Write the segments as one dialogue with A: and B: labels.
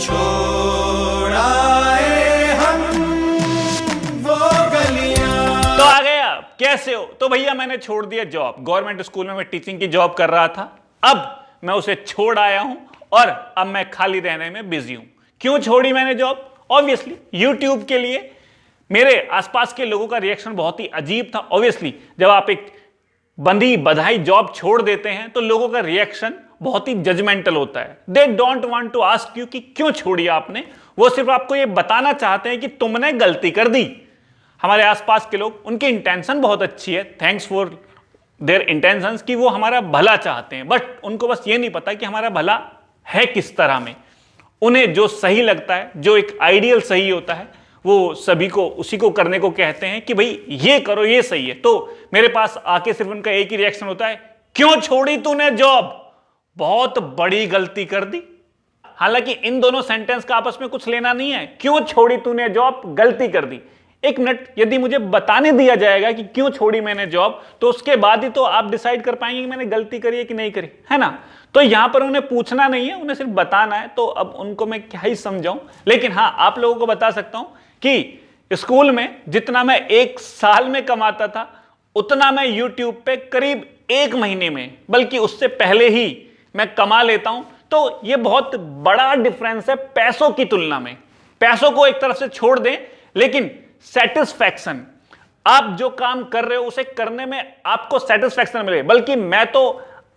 A: छोड़ आए हम वो गलियां।
B: तो आ गए आप, कैसे हो? तो भैया मैंने छोड़ दिया जॉब। गवर्नमेंट स्कूल में मैं टीचिंग की जॉब कर रहा था, अब मैं उसे छोड़ आया हूं और अब मैं खाली रहने में बिजी हूं। क्यों छोड़ी मैंने जॉब? ऑब्वियसली यूट्यूब के लिए। मेरे आसपास के लोगों का रिएक्शन बहुत ही अजीब था। ऑब्वियसली जब आप एक बंदी बधाई जॉब छोड़ देते हैं तो लोगों का रिएक्शन बहुत ही जजमेंटल होता है। They don't want to ask you कि क्यों छोड़ी आपने, वो सिर्फ आपको ये बताना चाहते हैं कि तुमने गलती कर दी। हमारे आसपास के लोग, उनकी इंटेंशन बहुत अच्छी है, थैंक्स फॉर देयर इंटेंशंस, कि वो हमारा भला चाहते हैं, बट उनको बस ये नहीं पता कि हमारा भला है किस तरह में। उन्हें जो सही लगता है, जो एक आइडियल सही होता है, वो सभी को उसी को करने को कहते हैं कि भाई ये करो, ये सही है। तो मेरे पास आके सिर्फ उनका एक ही रिएक्शन होता है, क्यों छोड़ी तूने जॉब, बहुत बड़ी गलती कर दी। हालांकि इन दोनों सेंटेंस का आपस में कुछ लेना नहीं है। क्यों छोड़ी तूने जॉब, गलती कर दी। एक मिनट, यदि मुझे बताने दिया जाएगा कि क्यों छोड़ी मैंने जॉब, तो उसके बाद ही तो आप डिसाइड कर पाएंगे कि मैंने गलती करी है कि नहीं करी, है ना। तो यहां पर उन्हें पूछना नहीं है, उन्हें सिर्फ बताना है। तो अब उनको मैं क्या ही समझाऊं, लेकिन हाँ आप लोगों को बता सकता हूं कि स्कूल में जितना मैं एक साल में कमाता था, उतना मैं यूट्यूब पे करीब एक महीने में, बल्कि उससे पहले ही मैं कमा लेता हूं। तो यह बहुत बड़ा डिफरेंस है पैसों की तुलना में। पैसों को एक तरफ से छोड़ दें, लेकिन सेटिस्फैक्शन, आप जो काम कर रहे हो उसे करने में आपको सेटिस्फैक्शन मिले, बल्कि मैं तो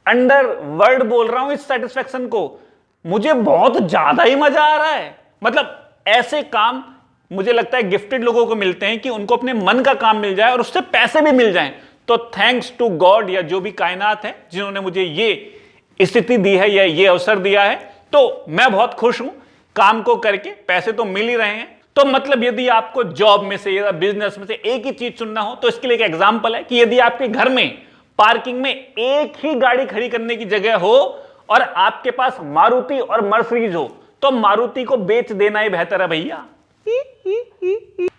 B: अंडर वर्ड बोल रहा हूं इस सेटिस्फैक्शन को, मुझे बहुत ज्यादा ही मजा आ रहा है। मतलब ऐसे काम मुझे लगता है गिफ्टेड लोगों को मिलते हैं कि उनको अपने मन का काम मिल जाए और उससे पैसे भी मिल जाएं। तो थैंक्स टू गॉड या जो भी कायनात है जिन्होंने मुझे ये स्थिति दी है या ये अवसर दिया है, तो मैं बहुत खुश हूं। काम को करके पैसे तो मिल ही रहे हैं। तो मतलब यदि आपको जॉब में से या बिजनेस में से एक ही चीज चुनना हो, तो इसके लिए एक एग्जांपल है कि यदि आपके घर में पार्किंग में एक ही गाड़ी खड़ी करने की जगह हो और आपके पास मारुति और मर्सिडीज हो, तो मारुति को बेच देना ही बेहतर है भैया।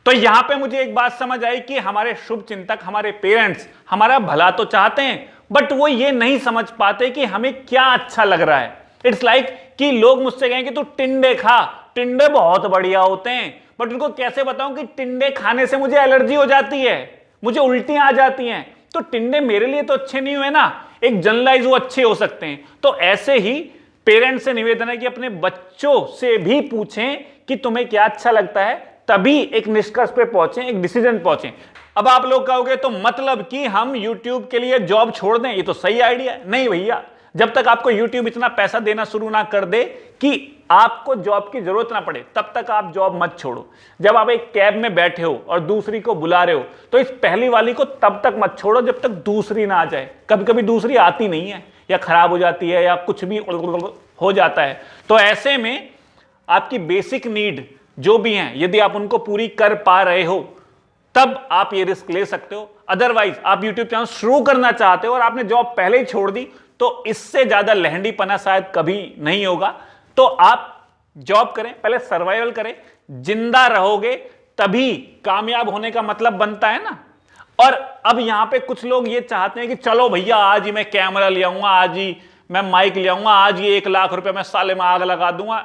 B: तो यहां पे मुझे एक बात समझ आई कि हमारे शुभ चिंतक, हमारे पेरेंट्स हमारा भला तो चाहते हैं, बट वो ये नहीं समझ पाते कि हमें क्या अच्छा लग रहा है। इट्स लाइक कि लोग मुझसे कहें कि तू टिंडे खा, टिंडे बहुत बढ़िया होते हैं, बट उनको कैसे बताऊं कि टिंडे खाने से मुझे एलर्जी हो जाती है, मुझे उल्टियां आ जाती हैं। तो टिंडे मेरे लिए तो अच्छे नहीं हुए ना, एक जनरलाइज वो अच्छे हो सकते हैं। तो ऐसे ही पेरेंट्स से निवेदन है कि अपने बच्चों से भी पूछें कि तुम्हें क्या अच्छा लगता है, तभी एक निष्कर्ष पे पहुंचे, एक डिसीजन पहुंचे। अब आप लोग कहोगे तो मतलब कि हम YouTube के लिए जॉब छोड़ दें, ये तो सही आइडिया है। नहीं भैया, जब तक आपको YouTube इतना पैसा देना शुरू ना कर दे कि आपको जॉब की जरूरत ना पड़े, तब तक आप जॉब मत छोड़ो। जब आप एक कैब में बैठे हो और दूसरी को बुला रहे हो, तो इस पहली वाली को तब तक मत छोड़ो जब तक दूसरी ना आ जाए। कभी कभी दूसरी आती नहीं है, या खराब हो जाती है, या कुछ भी हो जाता है। तो ऐसे में आपकी बेसिक नीड जो भी हैं, यदि आप उनको पूरी कर पा रहे हो, तब आप ये रिस्क ले सकते हो। अदरवाइज आप यूट्यूब चैनल शुरू करना चाहते हो और आपने जॉब पहले ही छोड़ दी, तो इससे ज्यादा लहंडीपना शायद कभी नहीं होगा। तो आप जॉब करें, पहले सर्वाइवल करें, जिंदा रहोगे तभी कामयाब होने का मतलब बनता है ना। और अब यहां पे कुछ लोग ये चाहते हैं कि चलो भैया आज ही मैं कैमरा ले आऊंगा, आज ही मैं माइक ले आऊंगा, आज ही 1 लाख रुपए मैं साले में आग लगा दूंगा।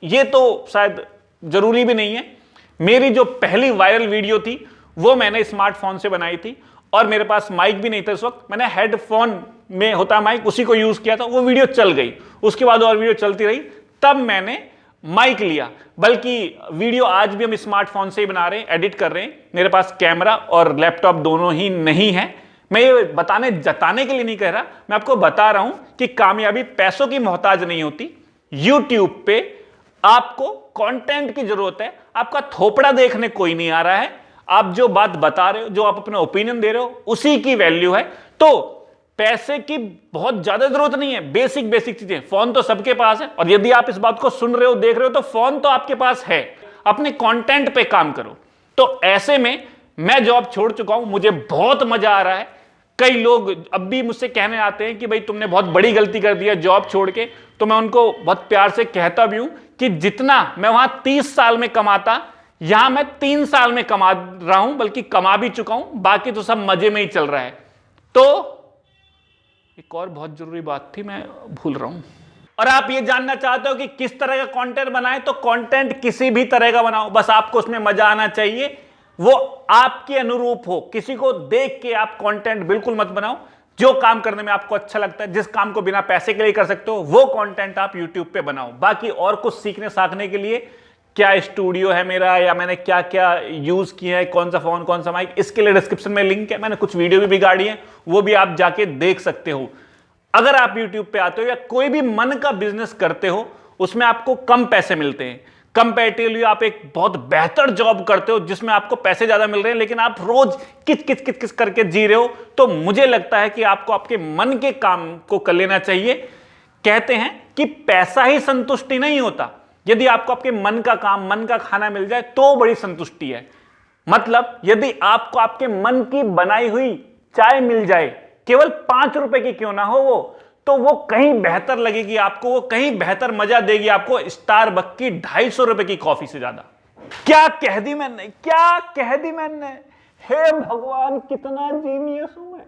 B: ये तो शायद जरूरी भी नहीं है। मेरी जो पहली वायरल वीडियो थी वो मैंने स्मार्टफोन से बनाई थी और मेरे पास माइक भी नहीं था उस वक्त। मैंने हेडफोन में होता माइक, उसी को यूज किया था, वो वीडियो चल गई। उसके बाद और वीडियो चलती रही, तब मैंने माइक लिया। बल्कि वीडियो आज भी हम स्मार्टफोन से ही बना रहे हैं, एडिट कर रहे हैं। मेरे पास कैमरा और लैपटॉप दोनों ही नहीं है। मैं ये बताने जताने के लिए नहीं कह रहा, मैं आपको बता रहा हूं कि कामयाबी पैसों की मोहताज नहीं होती। यूट्यूब पे आपको कंटेंट की जरूरत है, आपका थोपड़ा देखने कोई नहीं आ रहा है। आप जो बात बता रहे हो, जो आप अपना ओपिनियन दे रहे हो, उसी की वैल्यू है। तो पैसे की बहुत ज्यादा जरूरत नहीं है, बेसिक चीजें। फोन तो सबके पास है, और यदि आप इस बात को सुन रहे हो, देख रहे हो, तो फोन तो आपके पास है। अपने कंटेंट पे काम करो। तो ऐसे में मैं जॉब छोड़ चुका हूं, मुझे बहुत मजा आ रहा है। कई लोग अब भी मुझसे कहने आते हैं कि भाई तुमने बहुत बड़ी गलती कर दी है जॉब छोड़ के। तो मैं उनको बहुत प्यार से कहता भी हूं कि जितना मैं वहां 30 साल में कमाता, यहां मैं 3 साल में कमा रहा हूं, बल्कि कमा भी चुका हूं। बाकी तो सब मजे में ही चल रहा है। तो एक और बहुत जरूरी बात थी, मैं भूल रहा हूं। और आप ये जानना चाहते हो कि किस तरह का कंटेंट बनाएं, तो कंटेंट किसी भी तरह का बनाओ, बस आपको उसमें मजा आना चाहिए, वो आपके अनुरूप हो। किसी को देख के आप कंटेंट बिल्कुल मत बनाओ। जो काम करने में आपको अच्छा लगता है, जिस काम को बिना पैसे के लिए कर सकते हो, वो कंटेंट आप YouTube पे बनाओ। बाकी और कुछ सीखने साखने के लिए, क्या स्टूडियो है मेरा, या मैंने क्या क्या यूज किया है, कौन सा फोन, कौन सा माइक, इसके लिए डिस्क्रिप्शन में लिंक है। मैंने कुछ वीडियो भी बिगाड़ी है, वो भी आप जाके देख सकते हो। अगर आप YouTube पे आते हो या कोई भी मन का बिजनेस करते हो, उसमें आपको कम पैसे मिलते हैं। कंपैरेटिवली आप एक बहुत बेहतर जॉब करते हो जिसमें आपको पैसे ज्यादा मिल रहे हैं, लेकिन आप रोज किच किच किच किच करके जी रहे हो, तो मुझे लगता है कि आपको आपके मन के काम को कर लेना चाहिए। कहते हैं कि पैसा ही संतुष्टि नहीं होता, यदि आपको आपके मन का काम, मन का खाना मिल जाए तो बड़ी संतुष्टि है। मतलब यदि आपको आपके मन की बनाई हुई चाय मिल जाए, केवल 5 रुपए की क्यों ना हो वो, तो वो कहीं बेहतर लगेगी आपको, वो कहीं बेहतर मजा देगी आपको स्टारबक्स की 250 रुपए की कॉफी से ज्यादा। क्या कह दी मैंने, क्या कह दी मैंने, हे भगवान, कितना जीनियस हूं मैं।